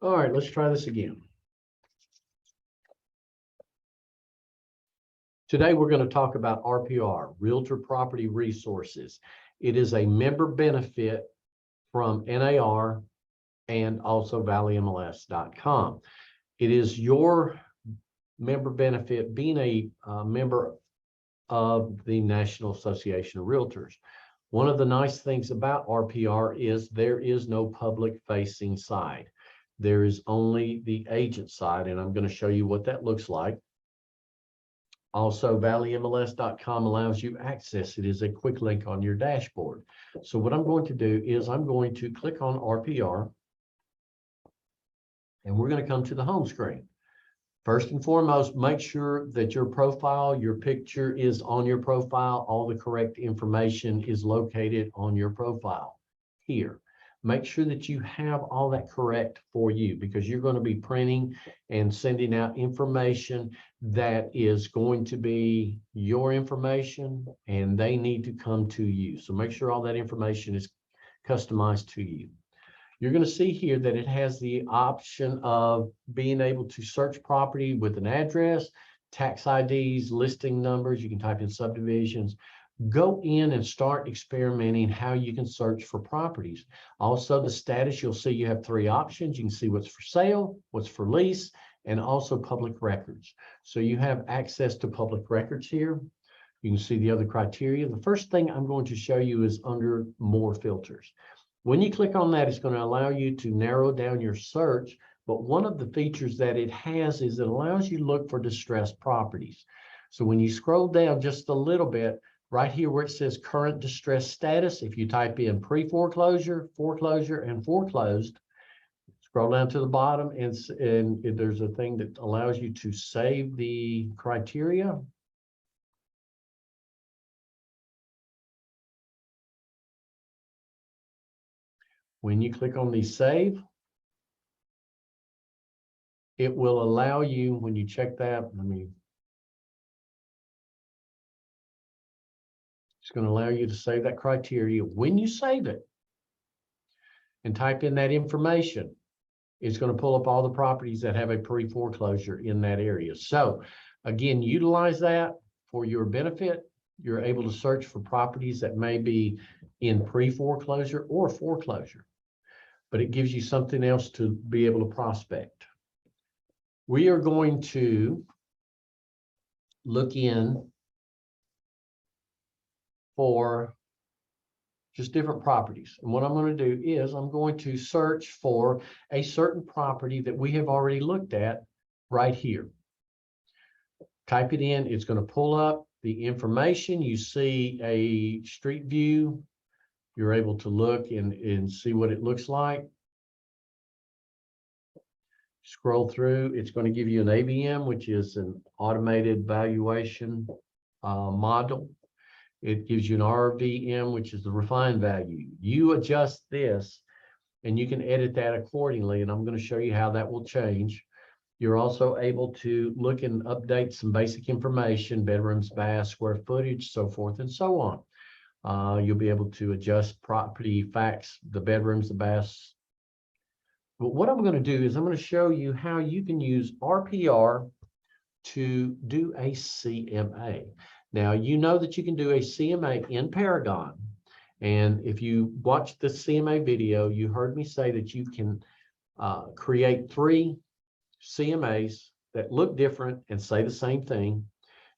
All right, let's try this again. Today, we're going to talk about RPR, Realtor Property Resources. It is a member benefit from NAR and also ValleyMLS.com. It is your member benefit being a member of the National Association of Realtors. One of the nice things about RPR is there is no public-facing side. There is only the agent side, and I'm going to show you what that looks like. Also, ValleyMLS.com allows you access. It is a quick link on your dashboard. So what I'm going to do is I'm going to click on RPR, and we're going to come to the home screen. First and foremost, make sure that your profile, your picture is on your profile. All the correct information is located on your profile here. Make sure that you have all that correct for you, because you're going to be printing and sending out information that is going to be your information, and they need to come to you. So make sure all that information is customized to you. You're going to see here that it has the option of being able to search property with an address, tax IDs, listing numbers. You can type in subdivisions. Go in and start experimenting how you can search for properties. Also, the status, you'll see you have 3 options. You can see what's for sale, what's for lease, and also public records. So you have access to public records here. You can see the other criteria. The first thing I'm going to show you is under more filters. When you click on that, it's going to allow you to narrow down your search. But one of the features that it has is it allows you to look for distressed properties. So when you scroll down just a little bit, right here where it says current distress status, if you type in pre-foreclosure, foreclosure, and foreclosed, scroll down to the bottom, and there's a thing that allows you to save the criteria. When you click on the save, it will allow you, when you check that, it's going to allow you to save that criteria. When you save it and type in that information, it's going to pull up all the properties that have a pre-foreclosure in that area. So again, utilize that for your benefit. You're able to search for properties that may be in pre-foreclosure or foreclosure, but it gives you something else to be able to prospect. We are going to look in for just different properties. And what I'm going to do is I'm going to search for a certain property that we have already looked at right here. Type it in. It's going to pull up the information. You see a street view. You're able to look and see what it looks like. Scroll through. It's going to give you an AVM, which is an automated valuation model. It gives you an RVM, which is the refined value. You adjust this and you can edit that accordingly. And I'm going to show you how that will change. You're also able to look and update some basic information, bedrooms, baths, square footage, so forth and so on. You'll be able to adjust property facts, the bedrooms, the baths. But what I'm going to do is I'm going to show you how you can use RPR to do a CMA. Now, you know that you can do a CMA in Paragon. And if you watched the CMA video, you heard me say that you can create 3 CMAs that look different and say the same thing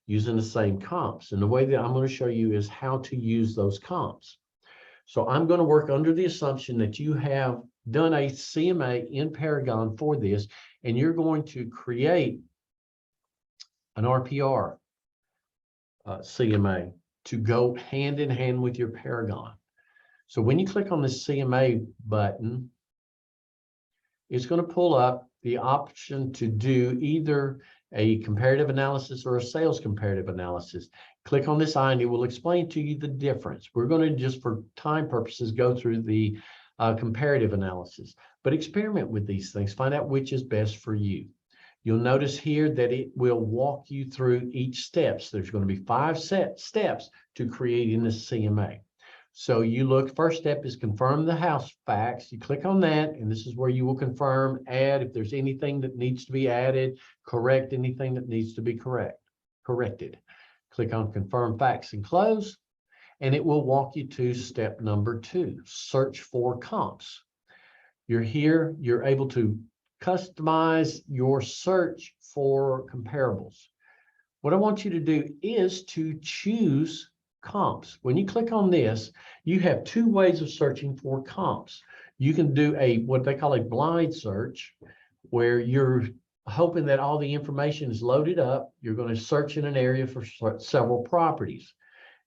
using the same comps. And the way that I'm going to show you is how to use those comps. So I'm going to work under the assumption that you have done a CMA in Paragon for this, and you're going to create an RPR CMA to go hand in hand with your Paragon. So when you click on the CMA button, it's going to pull up the option to do either a comparative analysis or a sales comparative analysis. Click on this eye and it will explain to you the difference. We're going to, just for time purposes, go through the comparative analysis, but experiment with these things. Find out which is best for you. You'll notice here that it will walk you through each steps. There's going to be 5 set steps to creating this CMA. So you look, first step is confirm the house facts. You click on that, and this is where you will confirm, add if there's anything that needs to be added, correct anything that needs to be corrected. Click on confirm facts and close, and it will walk you to step number 2, search for comps. You're here, you're able to customize your search for comparables. What I want you to do is to choose comps. When you click on this, you have 2 ways of searching for comps. You can do what they call a blind search, where you're hoping that all the information is loaded up. You're going to search in an area for several properties.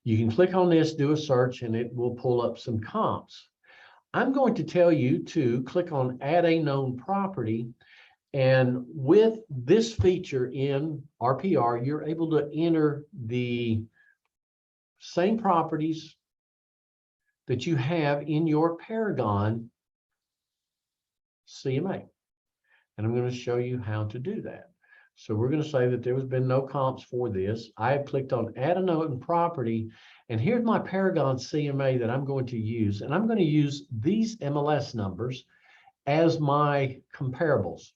You can click on this, do a search, and it will pull up some comps. I'm going to tell you to click on add a known property. And with this feature in RPR, you're able to enter the same properties that you have in your Paragon CMA. And I'm going to show you how to do that. So we're going to say that there has been no comps for this. I have clicked on add a known property, and here's my Paragon CMA that I'm going to use. And I'm going to use these MLS numbers as my comparables.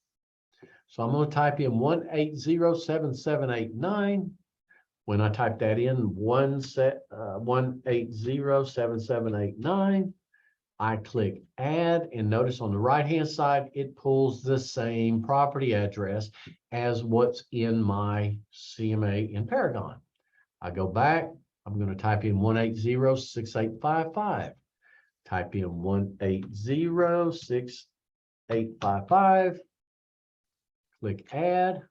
So I'm going to type in 1807789. When I type that in, 1807789, I click add, and notice on the right-hand side, it pulls the same property address as what's in my CMA in Paragon. I go back, I'm going to type in 1806855. Type in 1806855. Click add,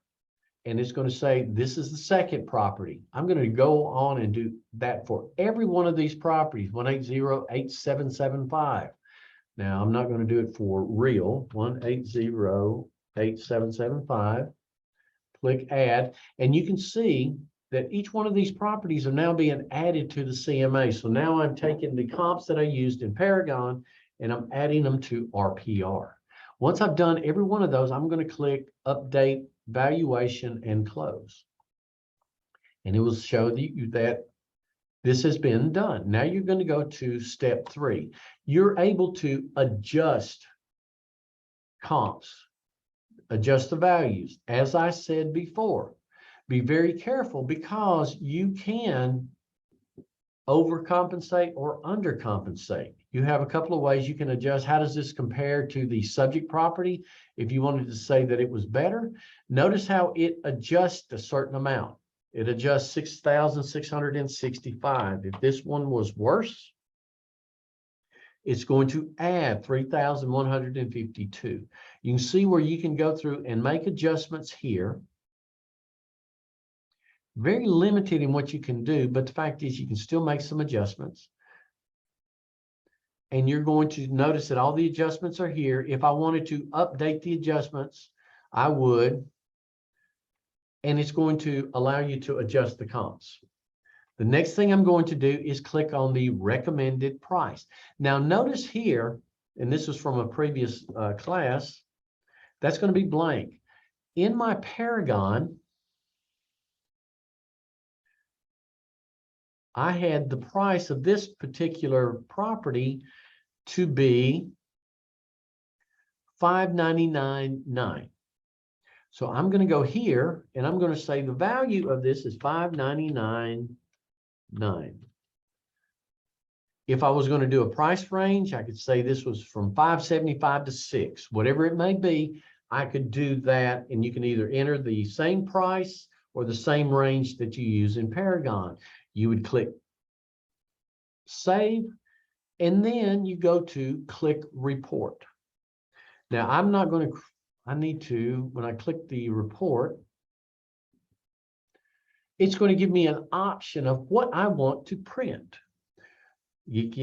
and it's going to say this is the second property. I'm going to go on and do that for every one of these properties, 1808775. Now, I'm not going to do it for real, 1808775. Click add, and you can see that each one of these properties are now being added to the CMA. So now I'm taking the comps that I used in Paragon, and I'm adding them to RPR. Once I've done every one of those, I'm going to click update valuation and close. And it will show you that this has been done. Now you're going to go to step 3. You're able to adjust comps, adjust the values. As I said before, be very careful, because you can overcompensate or undercompensate. You have a couple of ways you can adjust. How does this compare to the subject property? If you wanted to say that it was better, notice how it adjusts a certain amount. It adjusts 6,665. If this one was worse, it's going to add 3,152. You can see where you can go through and make adjustments here. Very limited in what you can do, but the fact is you can still make some adjustments. And you're going to notice that all the adjustments are here. If I wanted to update the adjustments, I would. And it's going to allow you to adjust the comps. The next thing I'm going to do is click on the recommended price. Now notice here, and this is from a previous class, that's going to be blank. In my Paragon, I had the price of this particular property to be $599.9. So I'm going to go here, and I'm going to say the value of this is $599.9. If I was going to do a price range, I could say this was from $575 to $6, whatever it may be. I could do that, and you can either enter the same price or the same range that you use in Paragon. You would click save, and then you go to click report. Now I'm not going to, I need to, when I click the report, it's going to give me an option of what I want to print.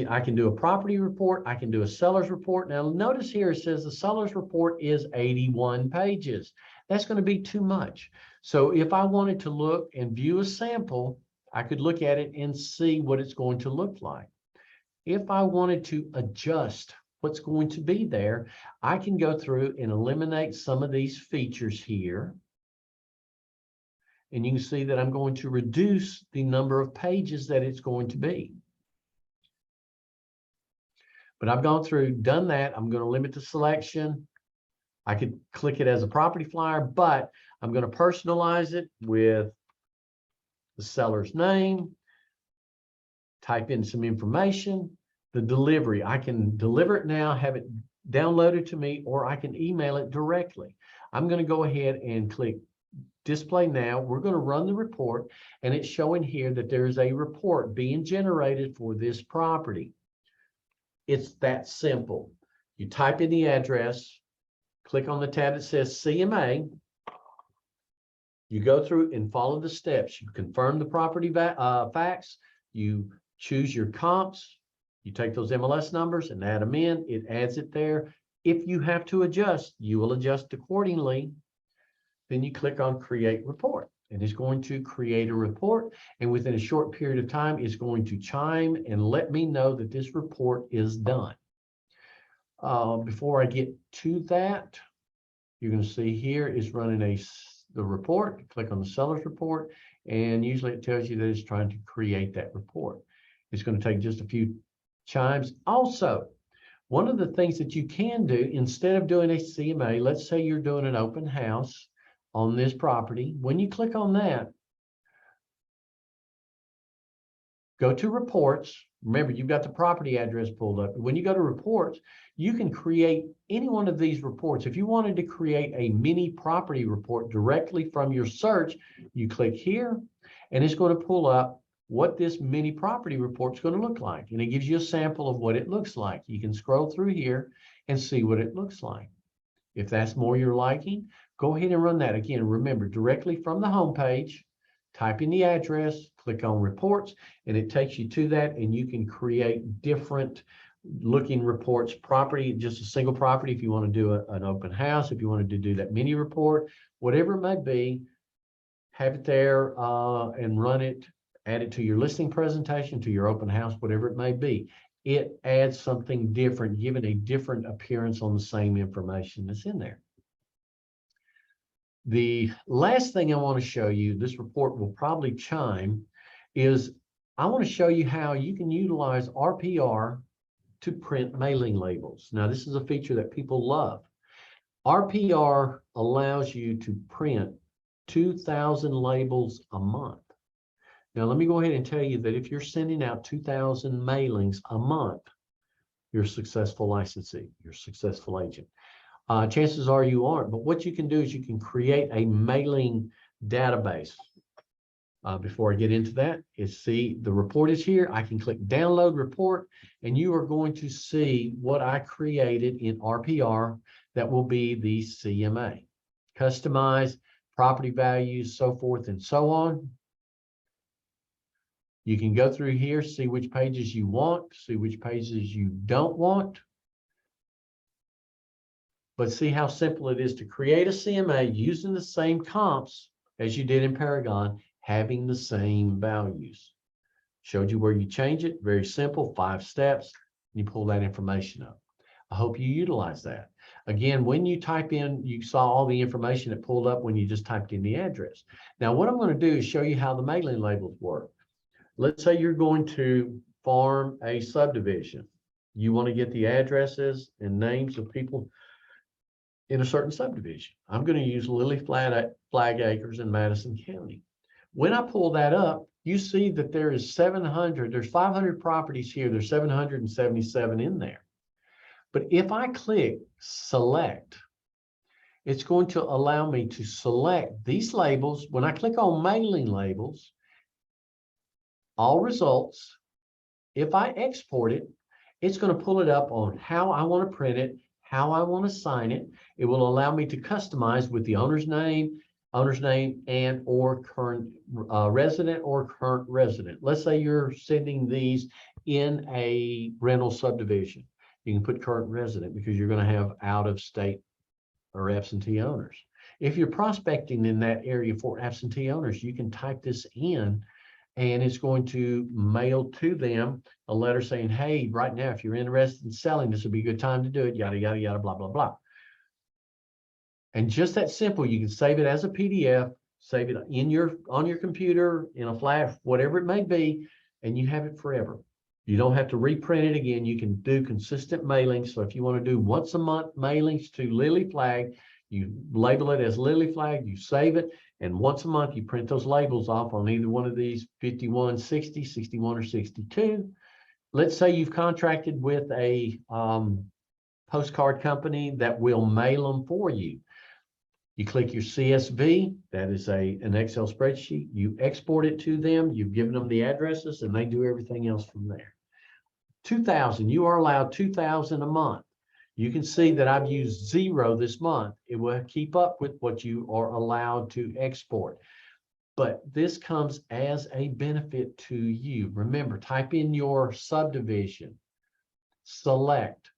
I can do a property report. I can do a seller's report. Now notice here it says the seller's report is 81 pages. That's going to be too much. So if I wanted to look and view a sample, I could look at it and see what it's going to look like. If I wanted to adjust what's going to be there, I can go through and eliminate some of these features here. And you can see that I'm going to reduce the number of pages that it's going to be. But I've gone through, done that. I'm going to limit the selection. I could click it as a property flyer, but I'm going to personalize it with the seller's name, type in some information, the delivery. I can deliver it now, have it downloaded to me, or I can email it directly. I'm going to go ahead and click display now. We're going to run the report, and it's showing here that there is a report being generated for this property. It's that simple. You type in the address, click on the tab that says CMA. You go through and follow the steps. You confirm the property facts. You choose your comps. You take those MLS numbers and add them in. It adds it there. If you have to adjust, you will adjust accordingly. Then you click on Create Report, and it's going to create a report. And within a short period of time, it's going to chime and let me know that this report is done. Before I get to that, you're going to see here is running the report. Click on the seller's report, and usually it tells you that it's trying to create that report. It's going to take just a few chimes. Also, one of the things that you can do, instead of doing a CMA, let's say you're doing an open house on this property. When you click on that, go to reports. Remember, you've got the property address pulled up. When you go to reports, you can create any one of these reports. If you wanted to create a mini property report directly from your search, you click here, and it's going to pull up what this mini property report is going to look like. And it gives you a sample of what it looks like. You can scroll through here and see what it looks like. If that's more your liking, go ahead and run that. Again, remember, directly from the home page, type in the address, click on reports, and it takes you to that, and you can create different looking reports. Property, just a single property, if you want to do an open house, if you wanted to do that mini report, whatever it may be, have it there and run it, add it to your listing presentation, to your open house, whatever it may be. It adds something different, giving a different appearance on the same information that's in there. The last thing I want to show you, this report will probably chime, is I want to show you how you can utilize RPR to print mailing labels. Now, this is a feature that people love. RPR allows you to print 2,000 labels a month. Now, let me go ahead and tell you that if you're sending out 2,000 mailings a month, you're a successful licensee, you're a successful agent. Chances are you aren't, but what you can do is you can create a mailing database. Before I get into that, see the report is here. I can click download report, and you are going to see what I created in RPR that will be the CMA. Customize property values, so forth and so on. You can go through here, see which pages you want, see which pages you don't want. But see how simple it is to create a CMA using the same comps as you did in Paragon, having the same values. Showed you where you change it, very simple, 5 steps, and you pull that information up. I hope you utilize that. Again, when you type in, you saw all the information that pulled up when you just typed in the address. Now, what I'm going to do is show you how the mailing labels work. Let's say you're going to farm a subdivision. You want to get the addresses and names of people in a certain subdivision. I'm going to use Lily Flag Acres in Madison County. When I pull that up, you see that there is 700, there's 500 properties here, there's 777 in there. But if I click select, it's going to allow me to select these labels. When I click on mailing labels, all results, if I export it, it's going to pull it up on how I want to print it, how I want to sign it. It will allow me to customize with the owner's name and or current resident or current resident. Let's say you're sending these in a rental subdivision. You can put current resident because you're going to have out of state or absentee owners. If you're prospecting in that area for absentee owners, you can type this in, and it's going to mail to them a letter saying, hey, right now, if you're interested in selling, this would be a good time to do it, yada, yada, yada, blah, blah, blah. And just that simple, you can save it as a PDF, save it on your computer, in a flash, whatever it may be, and you have it forever. You don't have to reprint it again. You can do consistent mailings. So if you want to do once a month mailings to Lily Flag, you label it as Lily Flag, you save it, and once a month you print those labels off on either one of these 51, 60, 61, or 62. Let's say you've contracted with a postcard company that will mail them for you. You click your CSV, that is an Excel spreadsheet. You export it to them, you've given them the addresses, and they do everything else from there. 2,000, you are allowed 2,000 a month. You can see that I've used 0 this month. It will keep up with what you are allowed to export. But this comes as a benefit to you. Remember, type in your subdivision, select,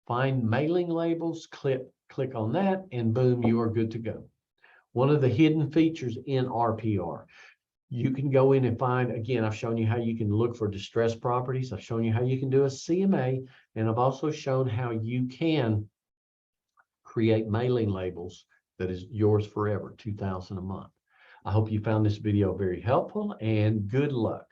find mailing labels, click on that, and boom, you are good to go. One of the hidden features in RPR, you can go in and find, again, I've shown you how you can look for distressed properties. I've shown you how you can do a CMA, and I've also shown how you can create mailing labels that is yours forever, 2,000 a month. I hope you found this video very helpful, and good luck.